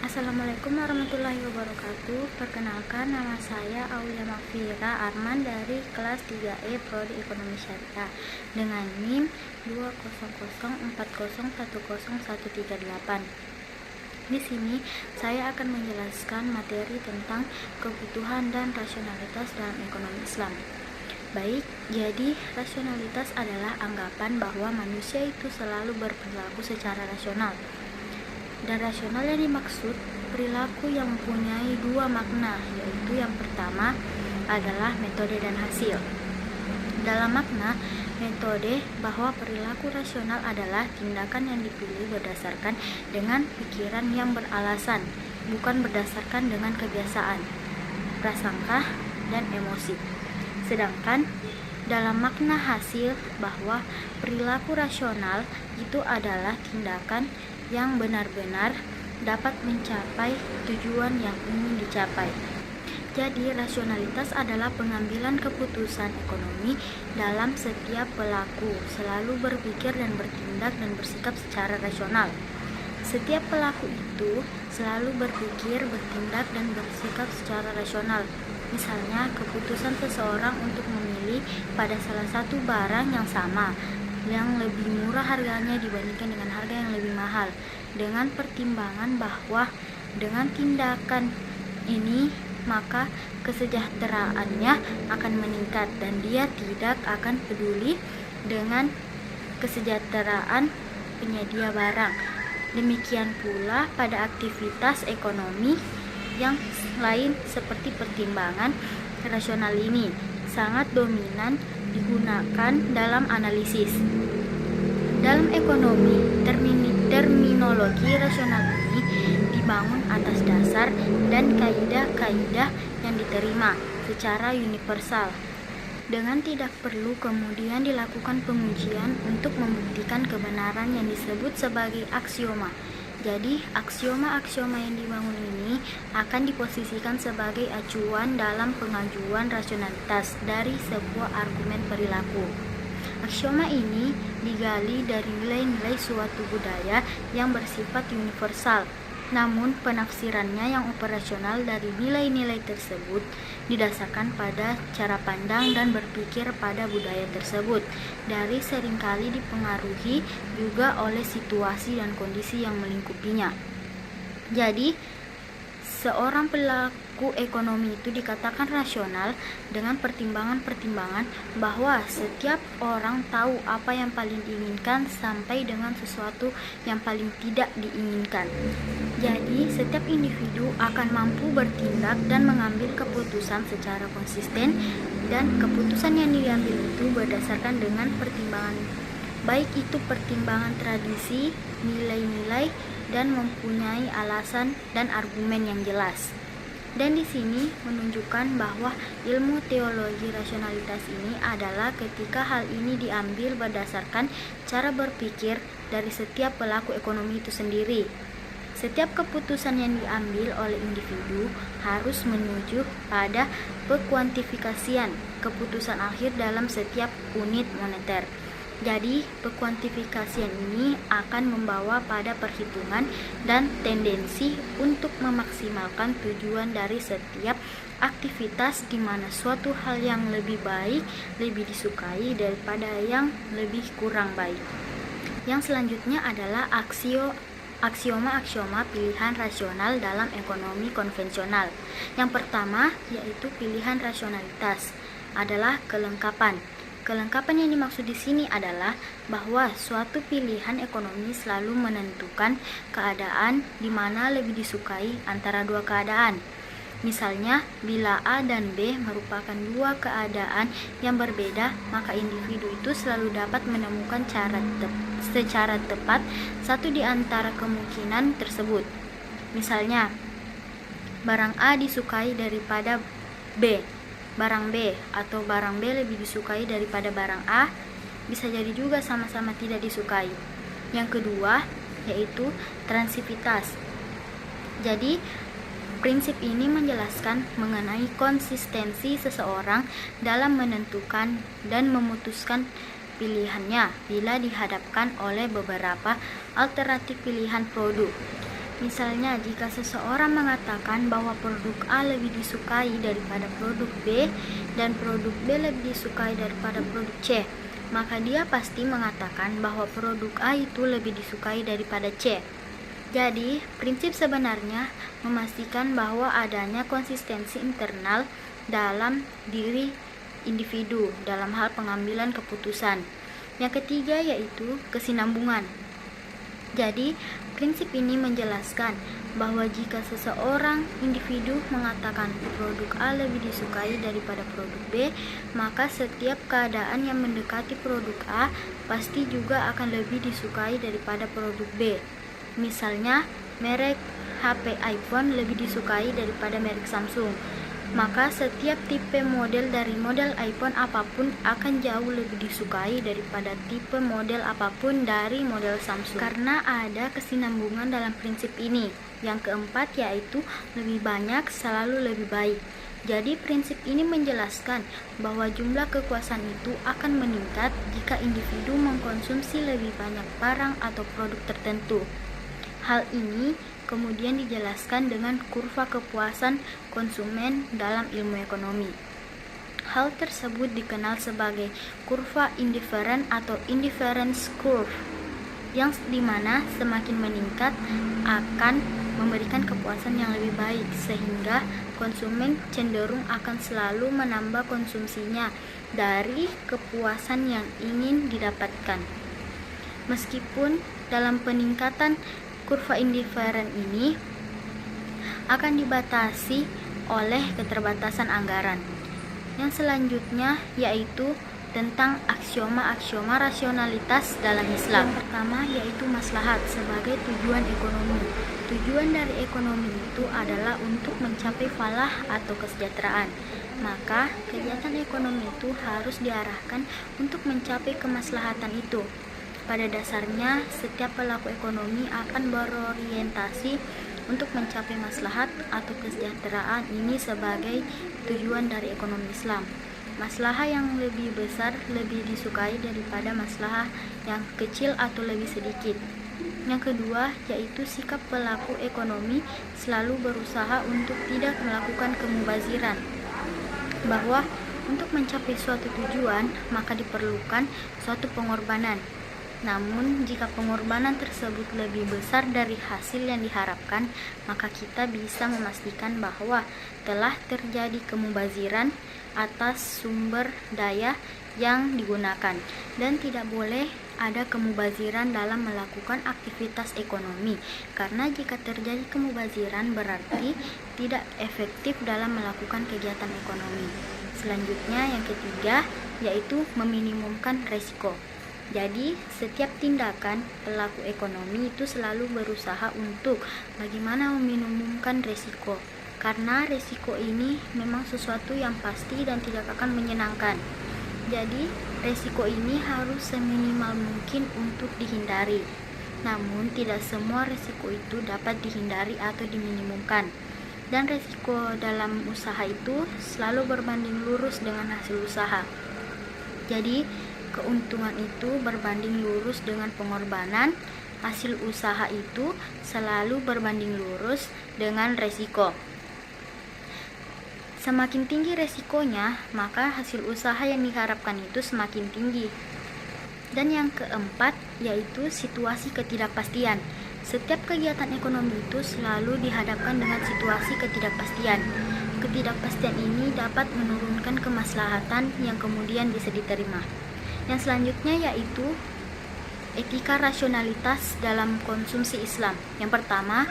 Assalamualaikum warahmatullahi wabarakatuh. Perkenalkan, nama saya Aulia Makfira Arman dari kelas 3E Prodi Ekonomi Syariah dengan NIM 20040101038. Di sini saya akan menjelaskan materi tentang kebutuhan dan rasionalitas dalam ekonomi Islam. Baik, jadi rasionalitas adalah anggapan bahwa manusia itu selalu berperilaku secara rasional. Dan rasional yang dimaksud perilaku yang mempunyai dua makna, yaitu yang pertama adalah metode dan hasil. Dalam makna metode, bahwa perilaku rasional adalah tindakan yang dipilih berdasarkan dengan pikiran yang beralasan, bukan berdasarkan dengan kebiasaan, prasangka, dan emosi. Sedangkan dalam makna hasil, bahwa perilaku rasional itu adalah tindakan yang benar-benar dapat mencapai tujuan yang ingin dicapai. Jadi, rasionalitas adalah pengambilan keputusan ekonomi dalam setiap pelaku, selalu berpikir dan bertindak dan bersikap secara rasional. Setiap pelaku itu selalu berpikir, bertindak, dan bersikap secara rasional. Misalnya, keputusan seseorang untuk memilih pada salah satu barang yang sama, yang lebih murah harganya dibandingkan dengan harga yang lebih mahal, dengan pertimbangan bahwa dengan tindakan ini maka kesejahteraannya akan meningkat dan dia tidak akan peduli dengan kesejahteraan penyedia barang. Demikian pula pada aktivitas ekonomi yang lain seperti pertimbangan rasional ini sangat dominan digunakan dalam analisis. Dalam ekonomi, terminologi rasional ini dibangun atas dasar dan kaidah-kaidah yang diterima secara universal, dengan tidak perlu kemudian dilakukan pengujian untuk membuktikan kebenaran yang disebut sebagai aksioma. Jadi, aksioma-aksioma yang dibangun ini akan diposisikan sebagai acuan dalam pengajuan rasionalitas dari sebuah argumen perilaku. Aksioma ini digali dari nilai-nilai suatu budaya yang bersifat universal, namun penafsirannya yang operasional dari nilai-nilai tersebut didasarkan pada cara pandang dan berpikir pada budaya tersebut, dari seringkali dipengaruhi juga oleh situasi dan kondisi yang melingkupinya. Jadi, seorang pelaku ekonomi itu dikatakan rasional dengan pertimbangan-pertimbangan bahwa setiap orang tahu apa yang paling diinginkan sampai dengan sesuatu yang paling tidak diinginkan. Jadi, setiap individu akan mampu bertindak dan mengambil keputusan secara konsisten, dan keputusan yang diambil itu berdasarkan dengan pertimbangan, baik itu pertimbangan tradisi, nilai-nilai, dan mempunyai alasan dan argumen yang jelas. Dan di sini menunjukkan bahwa ilmu teologi rasionalitas ini adalah ketika hal ini diambil berdasarkan cara berpikir dari setiap pelaku ekonomi itu sendiri. Setiap keputusan yang diambil oleh individu harus menuju pada pekuantifikasian keputusan akhir dalam setiap unit moneter. Jadi, pekuantifikasian ini akan membawa pada perhitungan dan tendensi untuk memaksimalkan tujuan dari setiap aktivitas, di mana suatu hal yang lebih baik lebih disukai daripada yang lebih kurang baik. Yang selanjutnya adalah aksioma-aksioma pilihan rasional dalam ekonomi konvensional. Yang pertama yaitu pilihan rasionalitas adalah kelengkapan. Kelengkapan yang dimaksud di sini adalah bahwa suatu pilihan ekonomi selalu menentukan keadaan di mana lebih disukai antara dua keadaan. Misalnya, bila A dan B merupakan dua keadaan yang berbeda, maka individu itu selalu dapat menemukan secara tepat satu di antara kemungkinan tersebut. Misalnya, barang A disukai daripada B. Barang B atau barang B lebih disukai daripada barang A, bisa jadi juga sama-sama tidak disukai. Yang kedua yaitu transivitas. Jadi, prinsip ini menjelaskan mengenai konsistensi seseorang dalam menentukan dan memutuskan pilihannya bila dihadapkan oleh beberapa alternatif pilihan produk. Misalnya, jika seseorang mengatakan bahwa produk A lebih disukai daripada produk B dan produk B lebih disukai daripada produk C, maka dia pasti mengatakan bahwa produk A itu lebih disukai daripada C. Jadi, prinsip sebenarnya memastikan bahwa adanya konsistensi internal dalam diri individu dalam hal pengambilan keputusan. Yang ketiga yaitu kesinambungan. Jadi, prinsip ini menjelaskan bahwa jika seseorang individu mengatakan produk A lebih disukai daripada produk B, maka setiap keadaan yang mendekati produk A pasti juga akan lebih disukai daripada produk B. Misalnya, merek HP iPhone lebih disukai daripada merek Samsung, maka setiap tipe model dari model iPhone apapun akan jauh lebih disukai daripada tipe model apapun dari model Samsung, karena ada kesinambungan dalam prinsip ini. Yang keempat yaitu lebih banyak selalu lebih baik. Jadi prinsip ini menjelaskan bahwa jumlah kekuasaan itu akan meningkat jika individu mengkonsumsi lebih banyak barang atau produk tertentu. Hal ini kemudian dijelaskan dengan kurva kepuasan konsumen dalam ilmu ekonomi. Hal tersebut dikenal sebagai kurva indifferent atau indifference curve, yang dimana semakin meningkat akan memberikan kepuasan yang lebih baik, sehingga konsumen cenderung akan selalu menambah konsumsinya dari kepuasan yang ingin didapatkan. Meskipun dalam peningkatan kurva indifferent ini akan dibatasi oleh keterbatasan anggaran. Yang selanjutnya yaitu tentang aksioma-aksioma rasionalitas dalam Islam. Yang pertama yaitu maslahat sebagai tujuan ekonomi. Tujuan dari ekonomi itu adalah untuk mencapai falah atau kesejahteraan. Maka kegiatan ekonomi itu harus diarahkan untuk mencapai kemaslahatan itu. Pada dasarnya, setiap pelaku ekonomi akan berorientasi untuk mencapai maslahat atau kesejahteraan ini sebagai tujuan dari ekonomi Islam. Maslahah yang lebih besar lebih disukai daripada maslahah yang kecil atau lebih sedikit. Yang kedua, yaitu sikap pelaku ekonomi selalu berusaha untuk tidak melakukan kemubaziran. Bahwa untuk mencapai suatu tujuan, maka diperlukan suatu pengorbanan. Namun, jika pengorbanan tersebut lebih besar dari hasil yang diharapkan, maka kita bisa memastikan bahwa telah terjadi kemubaziran atas sumber daya yang digunakan, dan tidak boleh ada kemubaziran dalam melakukan aktivitas ekonomi, karena jika terjadi kemubaziran berarti tidak efektif dalam melakukan kegiatan ekonomi. Selanjutnya, yang ketiga, yaitu meminimumkan resiko. Jadi, setiap tindakan pelaku ekonomi itu selalu berusaha untuk bagaimana meminimumkan resiko, karena resiko ini memang sesuatu yang pasti dan tidak akan menyenangkan. Jadi, resiko ini harus seminimal mungkin untuk dihindari. Namun, tidak semua resiko itu dapat dihindari atau diminimumkan. Dan resiko dalam usaha itu selalu berbanding lurus dengan hasil usaha. Jadi, keuntungan itu berbanding lurus dengan pengorbanan, hasil usaha itu selalu berbanding lurus dengan resiko. Semakin tinggi resikonya, maka hasil usaha yang diharapkan itu semakin tinggi. Dan yang keempat, yaitu situasi ketidakpastian. Setiap kegiatan ekonomi itu selalu dihadapkan dengan situasi ketidakpastian. Ketidakpastian ini dapat menurunkan kemaslahatan yang kemudian bisa diterima. Yang selanjutnya yaitu etika rasionalitas dalam konsumsi Islam. Yang pertama,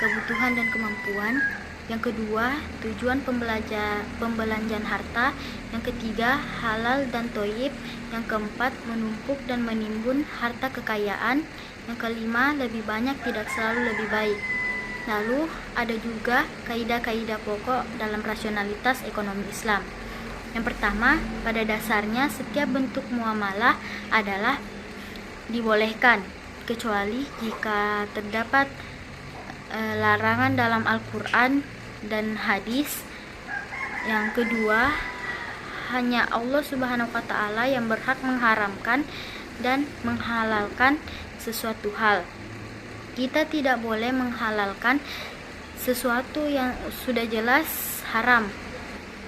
kebutuhan dan kemampuan. Yang kedua, tujuan pembelanjaan harta. Yang ketiga, halal dan thoyyib. Yang keempat, menumpuk dan menimbun harta kekayaan. Yang kelima, lebih banyak tidak selalu lebih baik. Lalu ada juga kaidah-kaidah pokok dalam rasionalitas ekonomi Islam. Yang pertama, pada dasarnya setiap bentuk muamalah adalah dibolehkan, kecuali jika terdapat larangan dalam Al-Quran dan hadis. Yang kedua, hanya Allah Subhanahu wa Ta'ala yang berhak mengharamkan dan menghalalkan sesuatu hal. Kita tidak boleh menghalalkan sesuatu yang sudah jelas haram.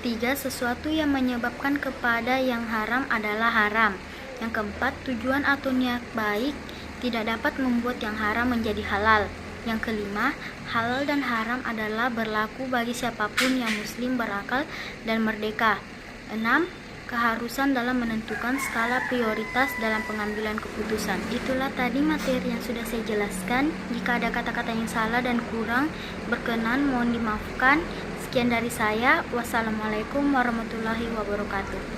3. Sesuatu yang menyebabkan kepada yang haram adalah haram. Yang keempat, tujuan atau niat baik tidak dapat membuat yang haram menjadi halal. Yang kelima, halal dan haram adalah berlaku bagi siapapun yang muslim, berakal, dan merdeka. 6. Keharusan dalam menentukan skala prioritas dalam pengambilan keputusan. Itulah tadi materi yang sudah saya jelaskan. Jika ada kata-kata yang salah dan kurang berkenan, mohon dimaafkan. Sekian dari saya. Wassalamualaikum warahmatullahi wabarakatuh.